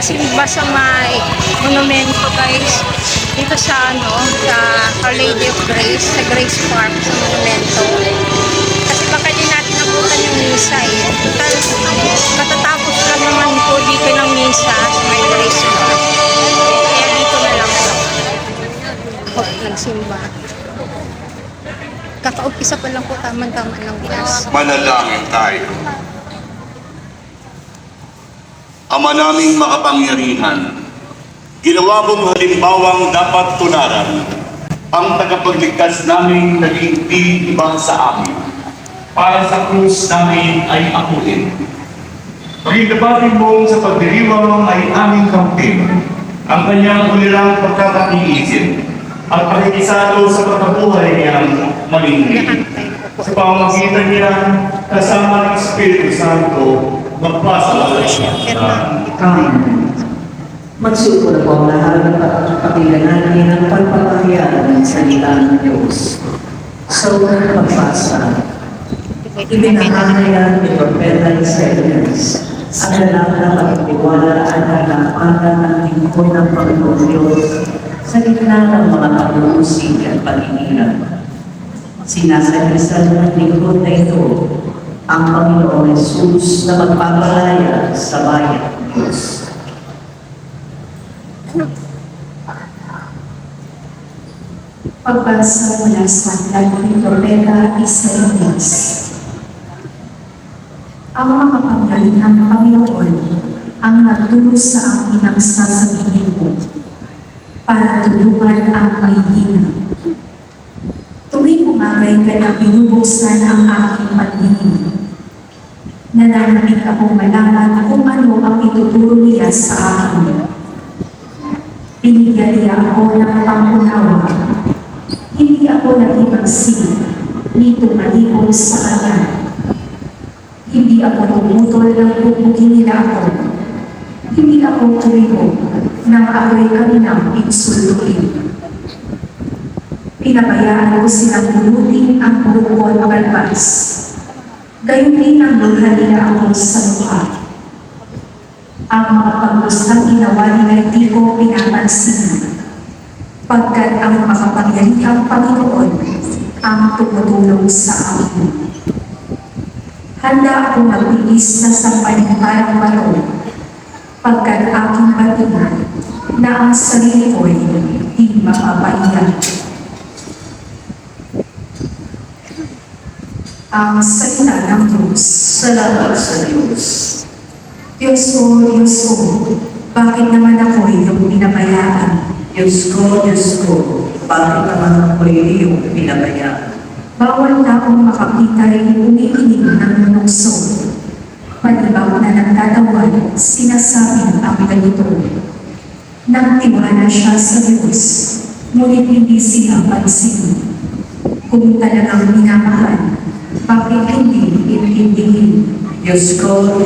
nagsisimba sa may monumento guys. Dito sa sa Our Lady of Grace, sa Grace Park, sa monumento. Kasi baka din natin nabutan yung misa eh. Total, katatapos lang naman po dito ng misa sa may Grace Park. Kaya dito na lang po. Nagsimba. Kakaumpisa pa lang po, tama-tama ng bilas. Manalangin tayo. Ama naming makapangyarihan, ginawa mong halimbawang dapat tunaran ang tagapagligtas namin naging di iba sa amin. Para sa krus namin ay akuin. Pagkitabatin mo sa pagdiriwang ay aming kampin, ang kanyang ulirang pagkakakiisip at pakikisalo sa pagkabuhay niyang malingli. Sa pamamagitan niya, kasama ng Espiritu Santo, magpasa siya. Magsuko na po ang lahat ng pakinggan natin ang pagpapahayag ng salita ng Diyos. Sa unang pagbasa, ibinahayag ni Propeta Isaías ang lalaki na pagtiwala at kalapanan ng lingkod ng Panginoon Diyos sa gitna ng mga pag-uusig at pag-iingat. Sinasalisan ng lingkod na ito ang Panginoon Jesus na magpapalaya sa bayan ng Diyos. Pagbasa mula sa aklat ni Propeta Isaías. Ang makapangyarihang Panginoon ang nagturo sa akin ang sasabihin ko para tulungan ang mahihina. Tuwing umagay ka na binubuksan ang aking paningin. Nananabik akong malaman kung ano ang ituturo niya sa akin. Binigyan niya ako ng pangunawa. Hindi ako nag-ibagsin, ni tumalibol sa kanya. Hindi ako tumutol ng bubugin nila ako. Hindi ako tuwibog nang ako'y kaninang insultuin. Pinabayaan ko silang bulutin ang bukol balbas. Gayon din ang lulha nila ako sa mukha. Ang mga pagdustang ginawa nila hindi ko pinapansin. Pagkat ang makapangyarihang Panginoon ang tumutulong sa akin. Handa akong magbilis na sampaling parang bato, pagkat aking batingan na ang sarili ko'y di mapapaiyak. Ang salita ng Diyos. Salamat sa Diyos. Diyos ko, bakit naman ako iyong binabayaan? Diyos ko, bakit naman ako'y iyong pinabayaan? Bawal na akong makakita rin umikinig ng nunukso. Malibang na nagtatawan, sinasabing ang ganito. Nagtiwala siya sa Diyos, ngunit hindi siya pansin. Kung talagang minamahal, bakit hindi intindihin? Diyos ko,